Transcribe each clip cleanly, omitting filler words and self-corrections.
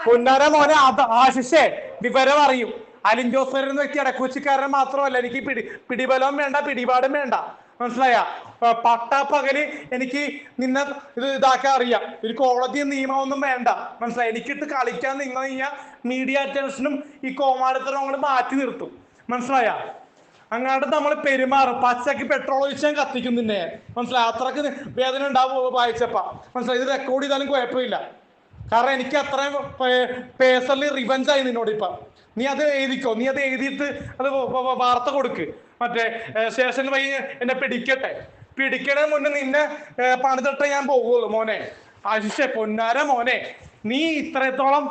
പൊന്നാര മോനെ അത് ആശിഷേ വിവരം അറിയും. അലിൻ ജോസ് എന്ന വ്യക്തി ഇടക്കൊച്ചിക്കാരൻ മാത്രമല്ല, എനിക്ക് പിടിബലവും വേണ്ട, പിടിപാടും വേണ്ട. മനസ്സിലായ? പട്ടാപ്പകല് എനിക്ക് നിന്നെ ഇതാക്കാൻ അറിയാം. ഒരു കോടതി നിയമമൊന്നും വേണ്ട. മനസ്സിലായി? എനിക്കിട്ട് കളിക്കാൻ നിങ്ങൾ കഴിഞ്ഞാൽ മീഡിയ അറ്റൻഷനും ഈ കോമാളിത്തരം നമ്മൾ മാറ്റി നിർത്തും. മനസ്സിലായ? അങ്ങാണ്ട് നമ്മൾ പെരുമാറും. പച്ചക്ക് പെട്രോൾ ഒഴിച്ചാൽ കത്തിക്കും നിന്നെ. മനസ്സിലായി? അത്രക്ക് വേദന ഉണ്ടാവും വായിച്ചപ്പ. മനസ്സിലായി? ഇത് റെക്കോർഡ് ചെയ്താലും കുഴപ്പമില്ല. കാരണം എനിക്ക് അത്രയും പേഴ്സണലി റിവഞ്ച് ആയി നിന്നോട് ഇപ്പൊ. നീ അത് എഴുതിക്കോ. നീ അത് എഴുതിയിട്ട് അത് വാർത്ത കൊടുക്ക്. മറ്റേ സ്റ്റേഷനിൽ പോയി എന്നെ പിടിക്കണ മുന്നേ നിന്നെ പണിതിട്ടേ ഞാൻ പോകുള്ളൂ മോനെ. ആശിഷേ പൊന്നാര മോനെ, നീ ഇത്രത്തോളം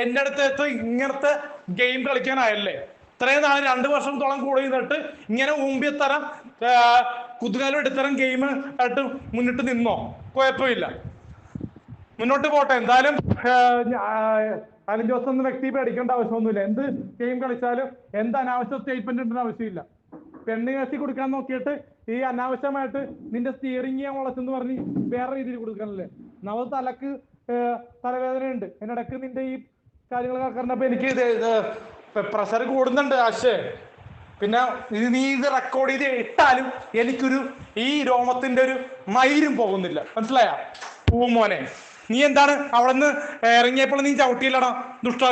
എൻ്റെ അടുത്ത് ഇങ്ങനത്തെ ഗെയിം കളിക്കാനായല്ലേ? ഇത്രയും നാളെ 2 വർഷത്തോളം കൂടെ നിന്നിട്ട് ഇങ്ങനെ ഊമ്പിത്തരം കുതുകാലം എടുത്തരം ഗെയിം ആയിട്ട് മുന്നിട്ട് നിന്നോ? കുഴപ്പമില്ല, മുന്നോട്ട് പോട്ടെ. എന്തായാലും അലിൻ ജോസ് എന്ന വ്യക്തി പേടിക്കേണ്ട ആവശ്യമൊന്നുമില്ല. എന്ത് ഗെയിം കളിച്ചാലും എന്ത് അനാവശ്യ സ്റ്റേറ്റ്മെന്റ് ഇടേണ്ട ആവശ്യമില്ല. പെണ്ണ് കത്തി കൊടുക്കാൻ നോക്കിയിട്ട് ഈ അനാവശ്യമായിട്ട് നിന്റെ സ്റ്റിയറിംഗ് ഞാൻ വളച്ചെന്ന് പറഞ്ഞ് വേറെ രീതിയിൽ കൊടുക്കാനല്ലേ? നമ്മൾ തലക്ക് തലവേദന ഉണ്ട്. എന്നിടക്ക് നിന്റെ ഈ കാര്യങ്ങൾ കണ്ടപ്പോ എനിക്ക് പ്രഷർ കൂടുന്നുണ്ട് ആശേ. പിന്നെ നീ ഇത് റെക്കോർഡ് ചെയ്ത് ഇട്ടാലും എനിക്കൊരു ഈ രോമത്തിന്റെ ഒരു മയിലും പോകുന്നില്ല. മനസ്സിലായ? മോനെ, നീ എന്താണ് അവിടെ നിന്ന് ഇറങ്ങിയപ്പോൾ നീ ചവിട്ടിയില്ലടാ ദുഷ്ടാ.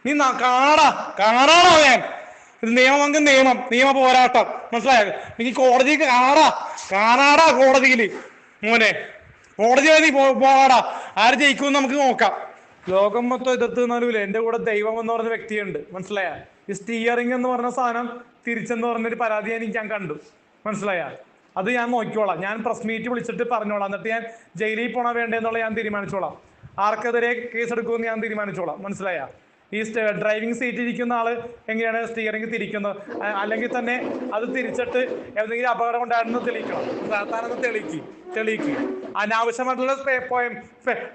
നീ കാണാടാ ഞാൻ. ഇത് നിയമമെങ്കിൽ നിയമ പോരാട്ടം. മനസ്സിലായത്? നീ കോടതി കാണാടാ കോടതിയില് മോനെ. കോടതി നീ പോകാടാ. ആര് ജയിക്കുമെന്ന് നമുക്ക് നോക്കാം. ലോകം മൊത്തം എതിർത്ത് നിന്നാലും എന്റെ കൂടെ ദൈവം എന്ന് പറഞ്ഞ വ്യക്തിയുണ്ട്. മനസ്സിലായ? ഈ സ്റ്റിയറിംഗ് എന്ന് പറഞ്ഞ സാധനം തിരിച്ചെന്ന് പറഞ്ഞൊരു പരാതി എനിക്ക് ഞാൻ കണ്ടു. മനസ്സിലായ? അത് ഞാൻ നോക്കിക്കോളാം. ഞാൻ പ്രസ് മീറ്റ് വിളിച്ചിട്ട് പറഞ്ഞോളാം. എന്നിട്ട് ഞാൻ ജയിലിൽ പോണ വേണ്ടെന്നുള്ള ഞാൻ തീരുമാനിച്ചോളാം. ആർക്കെതിരെ കേസ് എടുക്കുമെന്ന് ഞാൻ തീരുമാനിച്ചോളാം. മനസ്സിലായ? ഈ ഡ്രൈവിംഗ് സീറ്റ് ഇരിക്കുന്ന ആള് എങ്ങനെയാണ് സ്റ്റിയറിംഗ് തിരിക്കുന്നത്, അല്ലെങ്കിൽ തന്നെ അത് തിരിച്ചിട്ട് എന്തെങ്കിലും അപകടം ഉണ്ടായിരുന്നു തെളിയിക്കണം. താനൊന്ന് തെളിയിക്കുക. അനാവശ്യമായിട്ടുള്ള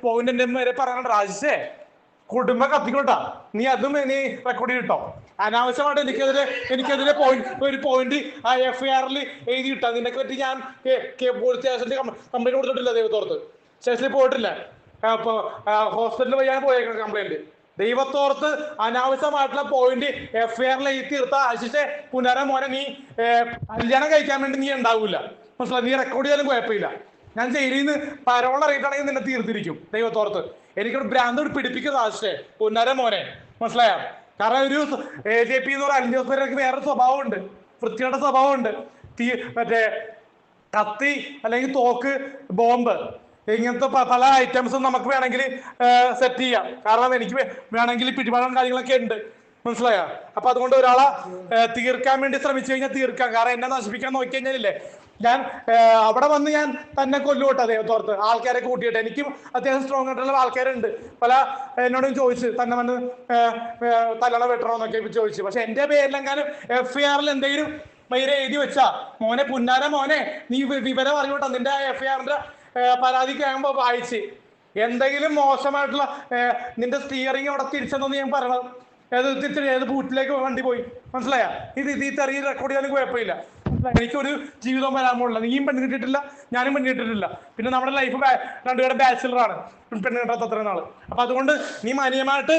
പോയിന്റ് വരെ പറയണ്ട രാജേഷേ. കുടുംബം കത്തിക്കോട്ടാ. നീ അതും നീ റെക്കോർഡ് ചെയ്തിട്ടോ. അനാവശ്യമായിട്ട് എനിക്കെതിരെ ഒരു പോയിന്റ് ആ FIR എഴുതി കിട്ടാ. നിനക്ക് പറ്റി ഞാൻ പോലീസ് സ്റ്റേഷനിൽ കംപ്ലൈന്റ് കൊടുത്തിട്ടില്ല. ദൈവത്തോർത്ത് സ്റ്റേഷനിൽ പോയിട്ടില്ല. ഹോസ്പിറ്റലിൽ പോയി ഞാൻ പോയേക്കാം കംപ്ലൈന്റ്. ദൈവത്തോർത്ത് അനാവശ്യമായിട്ടുള്ള പോയിന്റ് FIR എഴുതി തീർത്ത ആശിഷെ പുനര മോനെ, നീ കല്യാണം കഴിക്കാൻ വേണ്ടി നീ ഉണ്ടാവൂല. മനസ്സിലായി? നീ റെക്കോർഡ് ചെയ്യാനും കുഴപ്പമില്ല. ഞാൻ ജയിലിൽ നിന്ന് പരോൾ അറിയിട്ടാണെങ്കിൽ നിന്നെ തീർത്തിരിക്കും. ദൈവത്തോർത്ത് എനിക്കൊരു ഭ്രാന്ത് പിടിപ്പിക്കുന്ന ആശിഷെ പുനര മോനെ. മനസ്സിലായ? കാരണം ഒരു AJP എന്ന് പറഞ്ഞ അലിൻ ജോസ് പെരേരക്ക് വേറെ സ്വഭാവമുണ്ട്, വൃത്തിയുടെ സ്വഭാവമുണ്ട്. മറ്റേ കത്തി അല്ലെങ്കിൽ തോക്ക്, ബോംബ്, ഇങ്ങനത്തെ പല ഐറ്റംസും നമുക്ക് വേണമെങ്കിൽ സെറ്റ് ചെയ്യാം. കാരണം എനിക്ക് വേണമെങ്കിൽ പിടിപാടും കാര്യങ്ങളൊക്കെ ഉണ്ട്. മനസ്സിലായ? അപ്പൊ അതുകൊണ്ട് ഒരാളെ തീർക്കാൻ വേണ്ടി ശ്രമിച്ചു കഴിഞ്ഞാൽ തീർക്കാം. കാരണം എന്നെ നശിപ്പിക്കാൻ നോക്കി കഴിഞ്ഞാലില്ലേ, ഞാൻ അവിടെ വന്ന് ഞാൻ തന്നെ കൊല്ലുകൊട്ടെ ദൈവത്തോർത്ത്. ആൾക്കാരെ കൂട്ടിയിട്ട് എനിക്കും അത്യാവശ്യം സ്ട്രോങ് ആയിട്ടുള്ള ആൾക്കാരുണ്ട്. പല എന്നോടും ചോദിച്ചു തന്നെ വന്ന് തലണ വെട്ടണമെന്നൊക്കെ ചോദിച്ചു. പക്ഷെ എന്റെ പേരിലെങ്ങാനും FIR എന്തെങ്കിലും മയിരെ എഴുതി വെച്ചാ മോനെ പുന്നാര മോനെ, നീ വിവരം അറിയോട്ടെ. നിന്റെ FIR പരാതി കഴിയുമ്പോ വായിച്ച് എന്തെങ്കിലും മോശമായിട്ടുള്ള നിന്റെ സ്റ്റിയറിംഗ് അവിടെ തിരിച്ചെന്നു ഞാൻ പറയണം. ഏത് ബൂട്ടിലേക്ക് വണ്ടി പോയി. മനസ്സിലായ? ഈ തെറിയ റെക്കോർഡ് ചെയ്യാനും കുഴപ്പമില്ല. എനിക്കൊരു ജീവിതവും വരാൻ പോകില്ല. നീയും പെണ്ണ് കിട്ടിയിട്ടില്ല, ഞാനും പെണ്ണ് കിട്ടിയിട്ടില്ല. പിന്നെ നമ്മുടെ ലൈഫ് രണ്ടുപേരുടെ ബാച്ചിലറാണ്, പെണ്ണ് കിട്ടാത്ത അത്ര നാള്. അപ്പൊ അതുകൊണ്ട് നീ മാന്യമായിട്ട്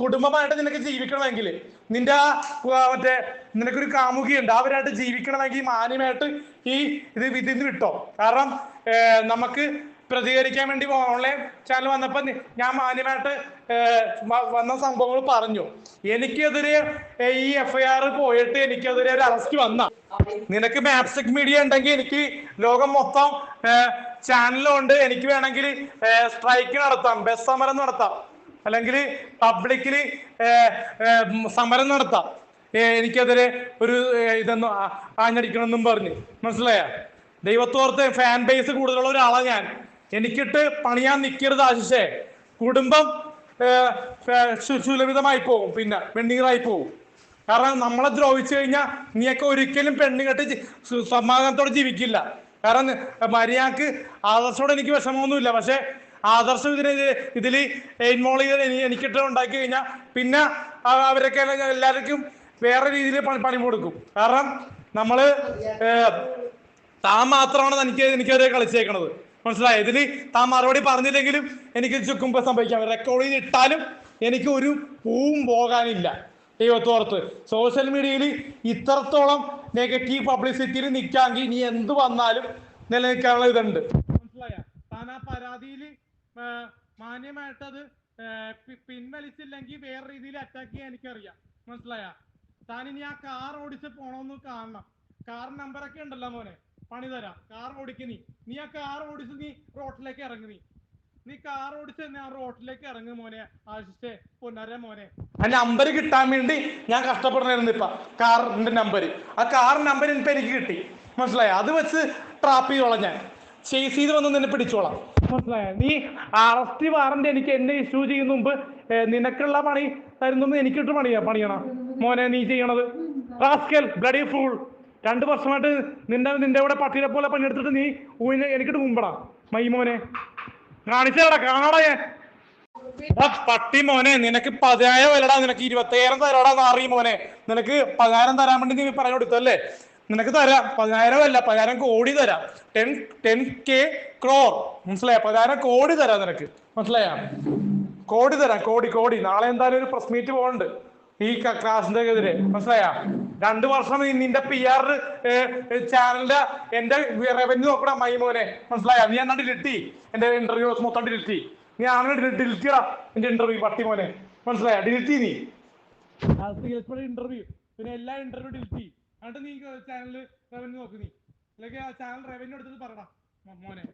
കുടുംബമായിട്ട് നിനക്ക് ജീവിക്കണമെങ്കിൽ, നിന്റെ മറ്റേ നിനക്കൊരു കാമുകിയുണ്ട്, അവരായിട്ട് ജീവിക്കണമെങ്കിൽ മാന്യമായിട്ട് ഇത് ഇതിന്ന് വിട്ടോ. കാരണം നമുക്ക് പ്രതികരിക്കാൻ വേണ്ടി ഓൺലൈൻ ചാനൽ വന്നപ്പോ ഞാൻ മാന്യമായിട്ട് വന്ന സംഭവങ്ങൾ പറഞ്ഞു. എനിക്കെതിരെ ഈ FIR പോയിട്ട് എനിക്കെതിരെ ഒരു അറസ്റ്റ് വന്ന, നിനക്ക് മാപ്സ്റ്റിക് മീഡിയ ഉണ്ടെങ്കിൽ എനിക്ക് ലോകം മൊത്തം ചാനലുണ്ട്. എനിക്ക് വേണമെങ്കിൽ സ്ട്രൈക്ക് നടത്താം, ബസ് സമരം നടത്താം, അല്ലെങ്കിൽ പബ്ലിക്കില് സമരം നടത്താം. എനിക്കെതിരെ ഒരു ഇതൊന്നും ആഞ്ഞടിക്കണമെന്നും പറഞ്ഞ്. മനസ്സിലായ? ദൈവത്തോർത്ത് ഫാൻ ബേസ് കൂടുതലുള്ള ഒരാളാണ് ഞാൻ. എനിക്കിട്ട് പണിയാൻ നിൽക്കരുത് ആശിഷേ. കുടുംബം സുലഭിതമായി പോകും, പിന്നെ വെണ്ണീറായി പോകും. കാരണം നമ്മളെ ദ്രോഹിച്ചു കഴിഞ്ഞാൽ നീയൊക്കെ ഒരിക്കലും പെണ്ണുകെട്ട് സമാധാനത്തോടെ ജീവിക്കില്ല. കാരണം മര്യാദക്ക് ആദർശോട് എനിക്ക് വിഷമമൊന്നുമില്ല. പക്ഷെ ആദർശം ഇതിൽ ഇൻവോൾവ് ചെയ്ത് എനിക്കിട്ട് ഉണ്ടാക്കി കഴിഞ്ഞാൽ പിന്നെ അവരൊക്കെ എല്ലാവർക്കും വേറെ രീതിയിൽ പണി കൊടുക്കും. കാരണം നമ്മള് താൻ മാത്രമാണ് എനിക്കതിരെ കളിച്ചേക്കണത്. മനസ്സിലായോ? ഇതിന് താൻ മറുപടി പറഞ്ഞില്ലെങ്കിലും എനിക്ക് ചുക്കുമ്പോ സംഭവിക്കാം. റെക്കോർഡ് ചെയ്ത് ഇട്ടാലും എനിക്ക് ഒരു പൂവും പോകാനില്ല. ദൈവത്തോർത്ത് സോഷ്യൽ മീഡിയയിൽ ഇത്രത്തോളം നെഗറ്റീവ് പബ്ലിസിറ്റിയിൽ നിൽക്കാമെങ്കിൽ നീ എന്ത് വന്നാലും നിലനിൽക്കാനുള്ള ഇതുണ്ട്. മനസ്സിലായ? താൻ ആ പരാതിയിൽ മാന്യമായിട്ടത് പിൻവലിച്ചില്ലെങ്കിൽ വേറെ രീതിയിൽ അറ്റാക്ക് ചെയ്യാൻ എനിക്കറിയാം. മനസ്സിലായ? താൻ ഇനി ആ കാർ ഓടിച്ച് പോണോന്ന് കാണണം. കാർ നമ്പറൊക്കെ ഉണ്ടല്ലോ മോനെ, പണി തരാം. കാർ ഓടിക്ക് നീ ആ കാർ ഓടിച്ച് നീ റോട്ടിലേക്ക് ഇറങ്ങി. നീ കാർ ഓടിച്ച് തന്നെ ആ റോട്ടിലേക്ക് ഇറങ്ങു മോനെ. ആശിഷേ പൊന്നര മോനെ, ആ നമ്പർ കിട്ടാൻ വേണ്ടി ഞാൻ കഷ്ടപ്പെടണായിരുന്നു. ഇപ്പൊ കാറിന്റെ നമ്പർ, ആ കാർ നമ്പർ ഇപ്പൊ എനിക്ക് കിട്ടി. മനസ്സിലായ? അത് വെച്ച് ട്രാപ്പ് ചെയ്തോളാം, ഞാൻ ചേസ് ചെയ്ത് വന്ന് നിന്നെ പിടിച്ചോളാം. മനസ്സിലായ? നീ അറസ്റ്റ് വാറന്റ് എനിക്ക് എന്നെ ഇഷ്യൂ ചെയ്യുന്ന മുമ്പ് നിനക്കുള്ള പണി തരുന്ന എനിക്കിട്ട് പണിയണം മോനെ നീ ചെയ്യണത്. Rascal bloody fool. 2 വർഷമായിട്ട് നിന്റെ കൂടെ പട്ടിയെ പോലെ പണിയെടുത്തിട്ട് നീ എനിക്കിട്ട് മുമ്പടാ മൈമോനെ. കാണിച്ചടാ, കാണാടാ ഞാൻ. പട്ടി മോനെ, നിനക്ക് 10,000 വിലടാ, നിനക്ക് 20,000 തരാടാന്ന് അറിയും മോനെ. നിനക്ക് 10,000 തരാൻ വേണ്ടി നീ പറഞ്ഞു കൊടുത്തല്ലേ? നിനക്ക് തരാം. 10,000 അല്ല, 10,000 കോടി തരാം. 10K crore. മനസ്സിലായ? 10,000 കോടി തരാം നിനക്ക്. മനസ്സിലായ? കോടി തരാം, കോടി. നാളെ എന്തായാലും ഒരു പ്രസ് മീറ്റ് പോകുന്നുണ്ട് ഈ ക്ലാസിന്റെ എതിരെ. മനസ്സിലായ? 2 വർഷം നിന്റെ PR ചാനലിന്റെ എന്റെ റവന്യൂ നോക്കണം മൈമോനെ. മനസ്സിലായ? നീ എന്നാ ഡിലിറ്റ് എന്റെ ഇന്റർവ്യൂസ് മൊത്തം ഡിലിറ്റ്. നീ അങ്ങനെ ഡിലിറ്റ് ചെയ്യടാ എന്റെ ഇന്റർവ്യൂ പട്ടി മോനെ. മനസ്സിലായ? ഡിലിറ്റ് നീ ഇന്റർവ്യൂ, പിന്നെ എല്ലാ ഇന്റർവ്യൂ ഡിലിറ്റ്. എന്നിട്ട് നീ ചാനൽ റവന്യൂ നോക്ക്. നീ അല്ലെങ്കിൽ ആ ചാനൽ റവന്യൂ എടുത്തിട്ട് പറയടാ മോനെ.